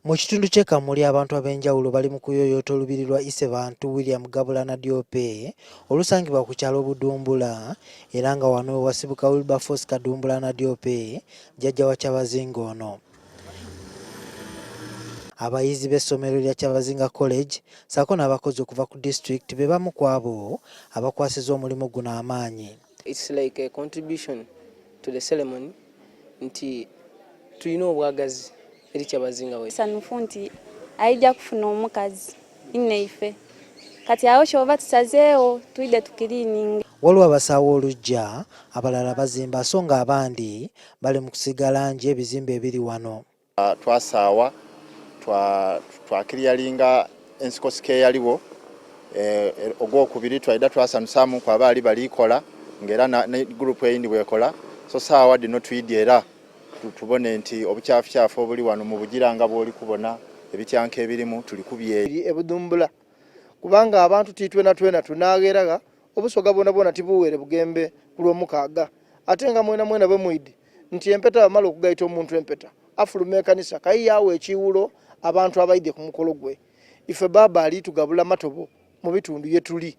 Mu kitundu ky'e Kamuli abantu ab'enjawulo bali mu kuyooyoota olubiri lwa Isebantu William Gabulana Diope olusangibwa ku kyalo Budumbula era nga wano wasibuka Wilberforce Kadumbulana Diope jjajja wa Kyabazinga ono. Abayizi b'essomero lya Kyabazinga College ssaako n'abakozi okuva ku disitulikiti be bamu ku abo abakwasizza omulimu guno amaanyi. It's like a contribution to the ceremony nti tulina obwagazi eri Kyabazinga we. Sanufu nti ayijja kufuna omukazi inneife kati awo kyova tusazeewo tuyide tukiriininga. Waliwo abasaawo oluggya abalala bazimba so nga abandi bali mu kusiga langi ebizimbe ebiri wano. Twasaawa twakiryalinga ensikosike eyaliwo ogwokubiri twaida twasanusaamu ku abaali balikola ng'era ne gurupu eyindi bwekola so saawa dino tuyidye era tubone nti obukyafu obuli wano mu bugira nga bw'oli kubona ebityanka ebirimu tulikubye ebudumbula kubanga abantu twena tunaageraga obusoga bwona tibuwere bugembe ku lw'omukaaga ate nga mwena bemwidi nti empeta bamala okugaita omuntu empeta afuluma ekanisa kayiyawo ekiwulo abantu abaidye ku mukolo gwe ife baba ali tugabula matobo mu bitundu yetuli.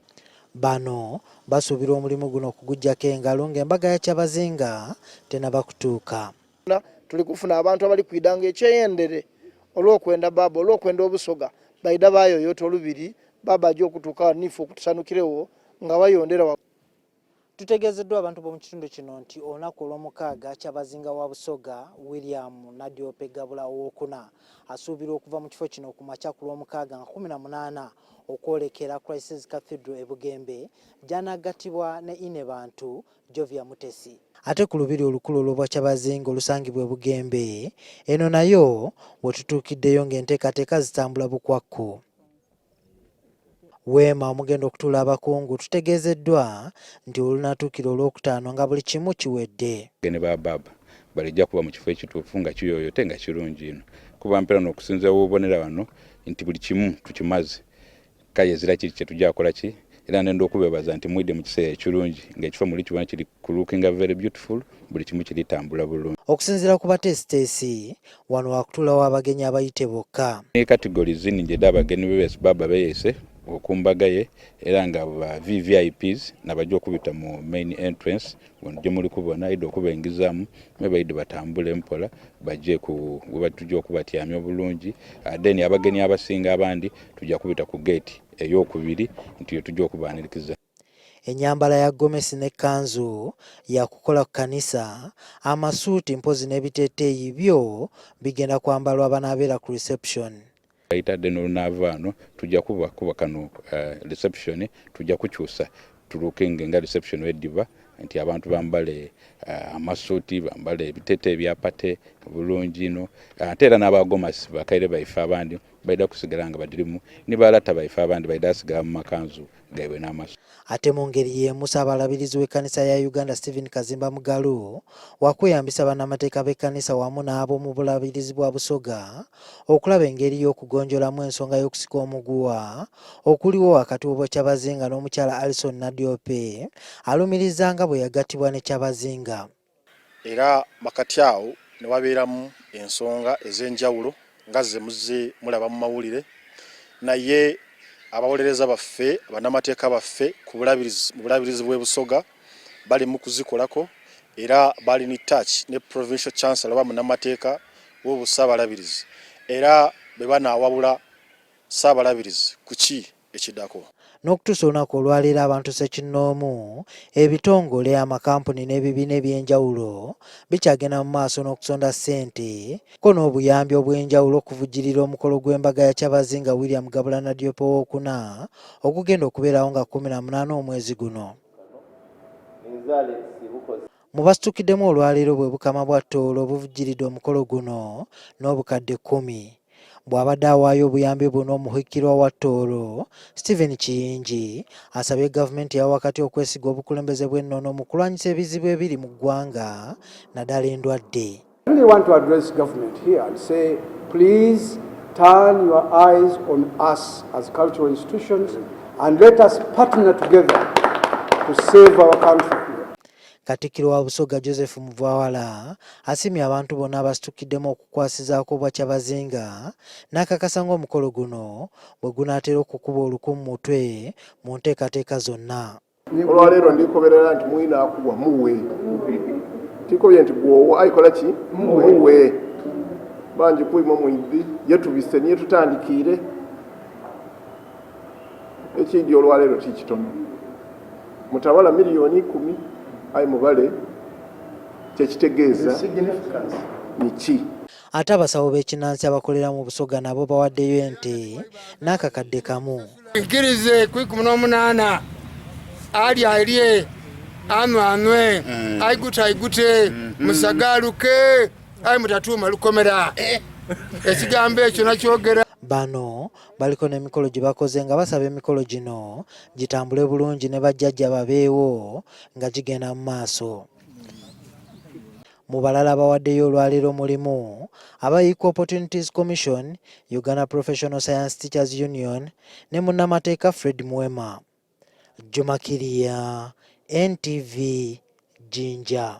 Bano basuubira omulimu guno okugujjako engalo ng'embaga ya Kyabazinga tenaba kutuuka. Tuli kufuna abantu abali kwidanga ekyeyendere olw'okwenda baba olw'okwenda obusoga baida bayoyoota olubiri baba ajja okutuuka nifu okutusanukirewo nga bayondera. Tutegezeddwa abantu b'omu kitundu kino nti olunaku olw'omukaaga Kyabazinga wa Busoga William Nadiope Gabula owookuna asuubirwa okuva mu kifo kino ku makya ku lw'omukaaga nga 18 okwolekera Christ's Cathedral e Bugembe gy'anagatibwa ne Inebantu Jovia Mutesi. Ate ku lubiri olukulu olw'obwa Kyabazinga olusangibwa e Bugembe eno nayo wetutuukiddeyo ng'enteekateeka zitambula bukwakku. Weema omugenda okutuula abakungu tutegezeddwa nti olunatuukira olwokutaano nga buli kimu kiwedde. Gene baba balijja kuba mu kifo ekituufu nga kiyoyote nga kirungi ino kuba mpera n'okusinza obubonera wano nti buli kimu tukimaze kale ezira kiri kye tujja kukola ki era nenda okubebaza nti mwidde mu kiseera ekirungi ng'ekifo muli kibona kiri looking very beautiful buli kimu kiritambula bulungi. Okusinziira ku bateesiteesi wano wakutuulawo abagenyi abayite bokka. Categories nningi edda abagenyi b'ebeesi baba beeyese okumbagaye era nga ba VVIPs nabajja okubita mu main entrance gye muli kubona idde okubaingizaamu mebaidde batambule mpola bajje ku tujja okubatyamya obulungi then abagenyi abasinga abandi tujja kubita ku gate ey'okubiri nti tujja okubaanirikiza. Ennyambala ya gomesi ne kanzu yakukola ku kanisa amasuuti mpozi n'ebiteeteeyi byo bigenda kwambalwa abanaabeera ku reception. Itadde n'olunaavaano tujja kuba kano reception tujja kukyusa tulukinga nga reception weddiba nti abantu bambale amasuuti bambale ebiteeteeyi ebyapate bulungi ino ate era n'abagomasi bakaire baife abandi baida kusigala nga badirimu ni balata baife abandi baida asigala mu makanzu gaibwe n'amasu. Ate mu ngeri y'emu Ssaabalabirizi w'ekkanisa ya Uganda Stephen Kazimba Mugalu wakweyambisa bannamateeka b'ekkanisa wamu n'ab'omu bulabirizi bwa Busoga okulaba engeri y'okugonjolamu ensonga y'okusika omuguwa okuliwo wakati w'obwa Kyabazinga n'omukyala Alison Nadiope alumiriza nga bwe yagatibwa ne Kyabazinga. Era makati awo ne wabeeramu ensonga ez'enjawulo nga ze muzze mulaba mu mawulire naye abawolereza baffe bannamateeka baffe ku bulabirizi bw'e Busoga bali mu kuzikolako era bali ni touch ne provincial chancellor wa munnamateeka w'Obusaabalabirizi era be banaawabula Ssaabalabirizi ku ki ekiddako. N'okutuusa olunaku olwaleero abantu ssekinnoomu ebitongole amakampuni n'ebibiina eby'enjawulo bikyagenda mu maaso n'okusonda ssente ko n'obuyambi obw'enjawulo okuvujjirira omukolo gw'embaga ya Kyabazinga William Gabulana Diope owookuna ogugenda okubeerawo nga 18 omwezi guno. Mu basitukiddemu olwaleero bwe Bukama bwa Toolo obuvujjiridde omukolo guno n'obukadde 10. Bw'abadde awaayo obuyambi buno omuhikirwa wa Tooro Stephen Kiyingi asabye gavumenti ya wakati okwesiga obukulembeze bw'ennono mu kulwanyisa ebizibu ebiri mu ggwanga naddala endwadde. I really want to address government here and say, please turn your eyes on us as cultural institutions and let us partner together to save our country. Katikkiro wa Busoga Joseph Muvawala asimye abantu bonna abasitukiddemu okukwasizaako bwa Kyabazinga n'akakasa ng'omukolo guno bwe gunaatera okukuba oluku mu mutwe mu nteekateeka zonna. Olwaleero ndikoberera nti mwina akubwa muwe tikobye nti gwowo ayikola ki muwe banji kuima mwidhi yetubise niye tutandikire ekindi olwaleero kikitono mutawala miliyoni 10 ayi mubale kyekitegeeza niki. Ate abasawo b'ekinnansi abakolera mu Busoga nabo bawaddeyo ente n'akakadde kamu. Nkirize 18 alye anwanwe ayigute musagaluke ayi mutatuuma lukomera ekigambo ekyo nakyogera. Bano baliko n'emikolo gye bakoze nga basaba emikolo gino gitambule bulungi ne bajjajja babeewo nga gigenda mu maaso. Mu balala bawaddeyo olwaleero mulimu aba Equal Opportunities Commission, Uganda Professional Science Teachers Union ne munnamateeka Fred Mwema. Juma Kiria, NTV, Jinja.